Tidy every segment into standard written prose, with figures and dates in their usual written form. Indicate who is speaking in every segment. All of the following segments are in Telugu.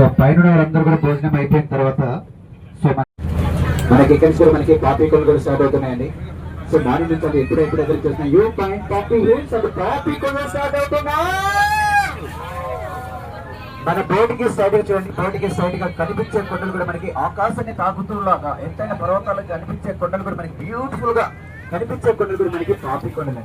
Speaker 1: సో పైన వాళ్ళందరూ కూడా భోజనం అయిపోయిన తర్వాత సో మనకి ఇక్కడ కూడా మనకి కాఫీ కొలు కూడా స్టార్ట్ అవుతున్నాయండి. సో మార్నింగ్ నుంచి అది ఎప్పుడెప్పుడు ఎదురు చేస్తున్నా యూ పాయింట్ కాఫీ హిల్స్ అది కాఫీ కొలు స్టార్ట్ అవుతున్నా. మన బోటికి సైడ్ చూడండి, బోటికి సైడ్ గా కనిపించే కొండలు కూడా మనకి ఆకాశాన్ని తాకుతూలాగా ఎత్తైన పర్వతాలకు కనిపించే కొండలు కూడా మనకి బ్యూటిఫుల్ గా కనిపించే కొండలు కూడా మనకి కాఫీ కొండలు.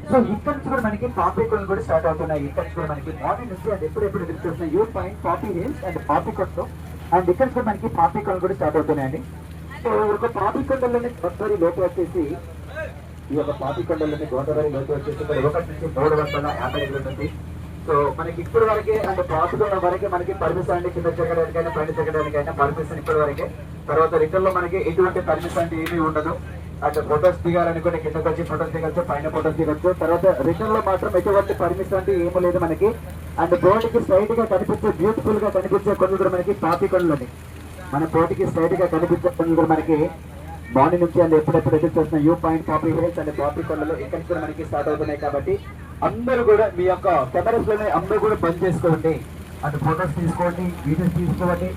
Speaker 1: సో ఇక్కడ నుంచి కూడా మనకి కాఫీ కొండలు కూడా స్టార్ట్ అవుతున్నాయి. ఇక్కడ నుంచి కూడా మనకి మార్నింగ్ నుంచి అది ఎప్పుడెప్పుడు ఎదురు చేస్తున్నాయి you point coffee hills and coffee కొండలు. అండ్ ఇక్కడ కూడా మనకి కాఫీ కొండలు కూడా స్టార్ట్ అవుతున్నాయండి. సో ఒక కాఫీ కొండల్లోనే గోదావరి లోటు వచ్చేసి ఈ యొక్క కాఫీ కొండల్లోనే గోదావరి లోటు వచ్చేసి 1 నుంచి 350 అడుగులు ఉంటుంది. సో మనకి ఇప్పటి వరకే అంటే పాపుకున్న వరకే మనకి పర్మిషన్ అంటే కింద చెక్కడానికైనా పైన చెక్కడానికైనా పర్మిషన్ ఇప్పటి వరకే. తర్వాత రిటర్న్ లో మనకి ఎటువంటి పర్మిషన్ అంటే ఏమీ ఉండదు. అంటే ఫొటోస్ దిగాలనుకుంటే కిందకి వచ్చి ఫొటోస్ దిగచ్చు, పైన ఫొటోస్ దిగచ్చు. తర్వాత రిటర్న్ లో మాత్రం ఎటువంటి పర్మిషన్ అంటే ఏమీ లేదు మనకి. అండ్ బోర్డుకి స్ట్రైట్ గా కనిపించే బ్యూటిఫుల్ గా కనిపించే కొండలు కూడా మనకి కాఫీ కొండలని మన బోర్డుకి స్ట్రైట్ గా కనిపించే కొండలు కూడా మనకి మార్నింగ్ నుంచి అండ్ ఎప్పుడెప్పుడు ఎదురు చేస్తున్న you point coffee hills and coffee కొండలు ఇక్కడ కూడా మనకి స్టార్ట్ అవుతున్నాయి. కాబట్టి అందరూ కూడా మీ యొక్క కెమెరాస్ లోనే అందరూ కూడా బంద్ చేసుకోండి. అటు ఫొటోస్ తీసుకోండి, వీడియోస్ తీసుకోండి.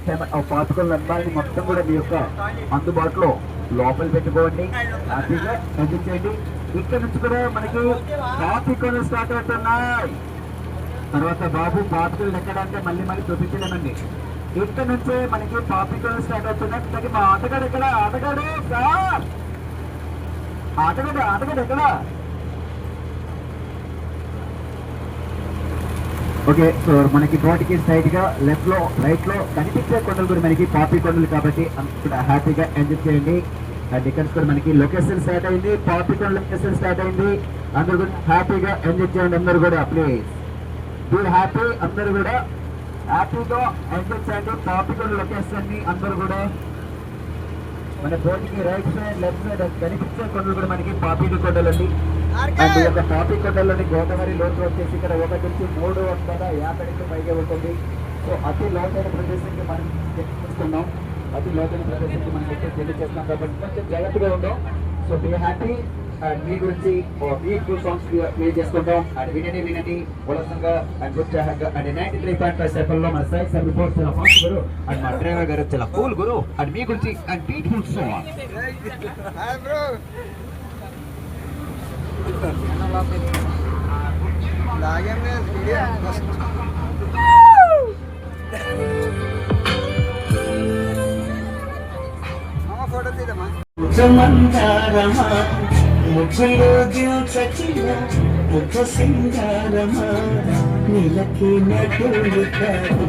Speaker 1: పాతుకొండల అమ్మాయిని మొత్తం కూడా మీ యొక్క అందుబాటులో లోపల పెట్టుకోండి, హ్యాపీగా ఎంజాయ్ చేయండి. ఇక్కడ నుంచి కూడా మనకి కాఫీ కొండలు స్టార్ట్ అవుతున్నాయి. తర్వాత బాబు పాతుకలు ఎక్కడంటే మళ్ళీ చూపించలేమండి. ఇక్కడ నుంచే మనకి కాఫీ కొండలు స్టార్ట్ అవుతున్నాయి. మా ఆటగాడు ఎక్కడ? ఆటగాడు సార్, ఆటగాడు ఎక్కడ? ఓకే, సో మనకి బోటికి సైడ్ గా లెఫ్ట్ లో రైట్ లో కనిపించే కొండలు కూడా మనకి కాఫీ కొండలు. కాబట్టి కూడా హ్యాపీగా ఎంజాయ్ చేయండి. అండ్ ఇక్కడ కూడా మనకి లొకేషన్ స్టార్ట్ అయింది, కాఫీ కొండ లొకేషన్ స్టార్ట్ అయింది. అందరూ కూడా హ్యాపీగా ఎంజాయ్ చేయండి. అందరూ కూడా ప్లీజ్ బీ హ్యాపీ, అందరూ కూడా హ్యాపీగా ఎంజాయ్ చేయండి. కాఫీ కొండ లొకేషన్ ని అందరూ కూడా మన బోటికి రైట్ సైడ్ లెఫ్ట్ సైడ్ కనిపించే కొండలు కూడా మనకి కాఫీ కొండలు అండి. అండ్ ఈ యొక్క కాఫీ కొండల్లోని గోదావరి లోతు వచ్చేసి ఇక్కడ 1 నుంచి 350 అడుగులు పైగా ఉంటుంది. సో అతి లోతైన ప్రదేశానికి మనం చూస్తున్నాం, అతి లోతైన ప్రదేశానికి మనం ఎక్కడ తెలియజేస్తున్నాం. కాబట్టి కొంచెం జాగ్రత్తగా ఉందాం. So be happy. అండ్ మీ గురించి మీ 2 సాంగ్స్ ప్లే చేసుకుంటాం. అండ్ వినండి ఉల్లాసంగా అండ్ ఉత్సాహంగా. అండ్ 93.5 లో మన సాయి సార్ రిపోర్ట్స్ చాలా ఫాస్ట్ గురు అండ్ మా డ్రైవర్ గారు చాలా కూల్ గురు. అండ్ మీ గురించి అండ్ బ్యూటిఫుల్ సాంగ్
Speaker 2: ముగ్గులో దిల్చచిన ముగ్గు సింగారమా నీలకి నటులు కాదు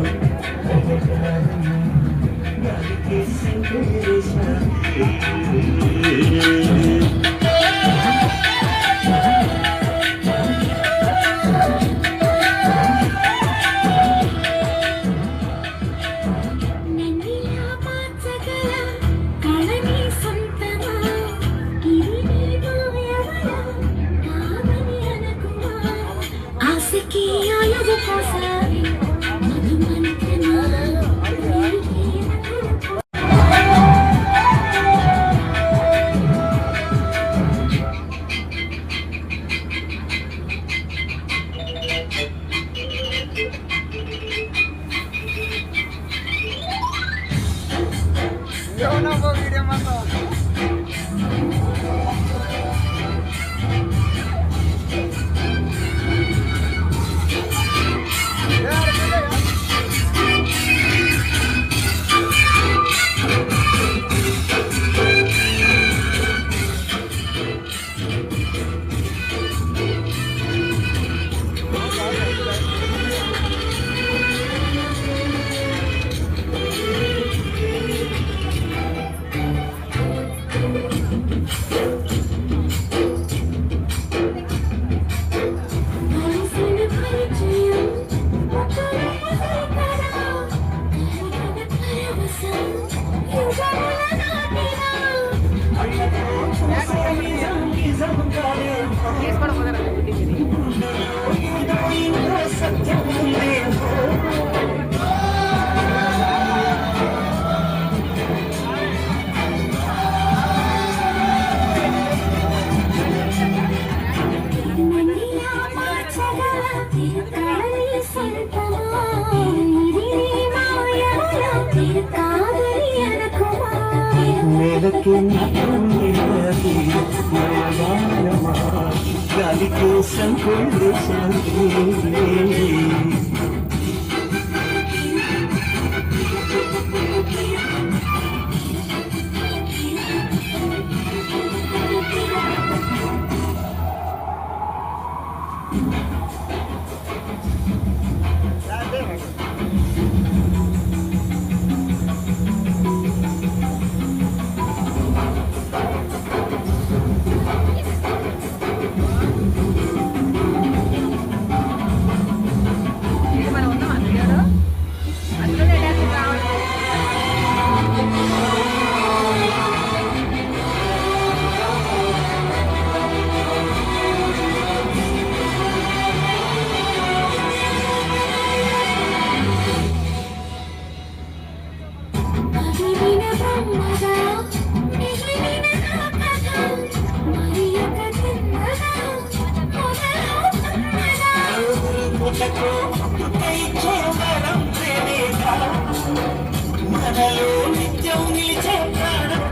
Speaker 2: నీలకి నటున్నది మయమానమా గాలికి సందేశం మనలో నిత్యం నిలిచే ప్రాణం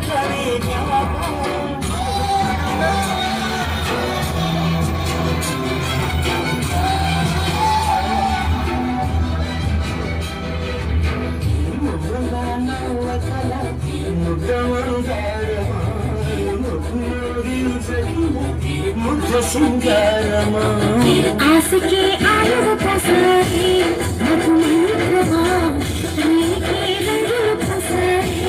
Speaker 2: సింగారమా
Speaker 3: ఆశకే ఆయుధ ప్రసారి మధుమంత్రమా నీకే రంగులు ప్రసారి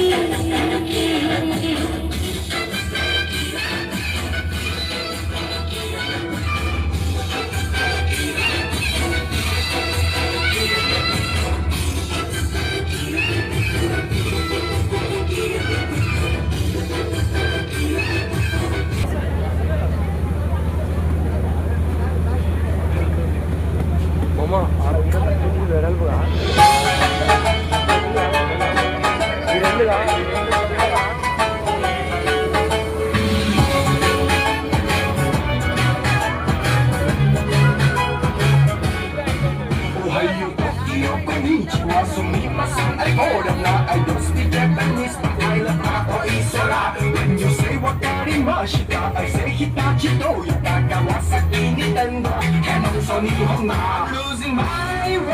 Speaker 2: I say Hitachi, Toyota, Kawasaki, Nintendo, Canon, Sony, Honda. I'm losing my way.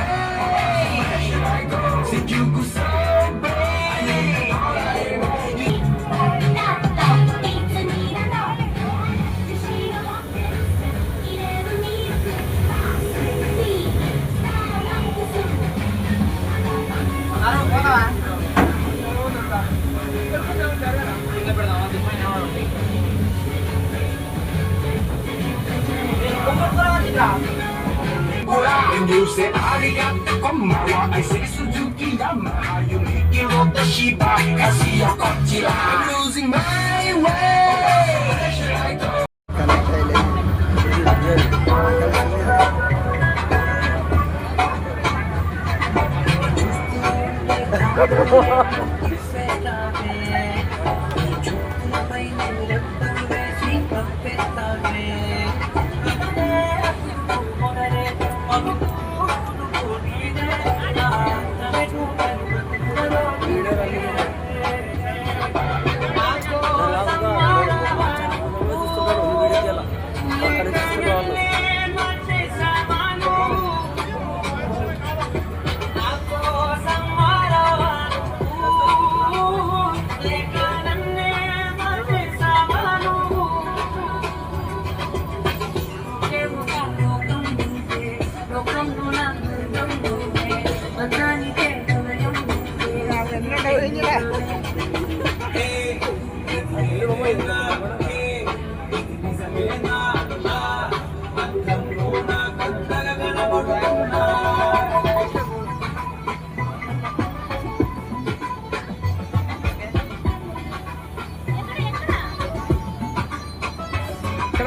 Speaker 2: Where should I go? Shinjuku so big. All I want is when you say arigato konbanwa, I say Suzuki Yamaha, you make it roll the Shiba, Casio Kochira. I'm losing my way. Where should I go?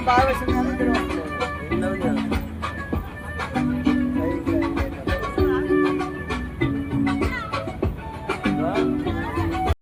Speaker 4: బాగా వచ్చింది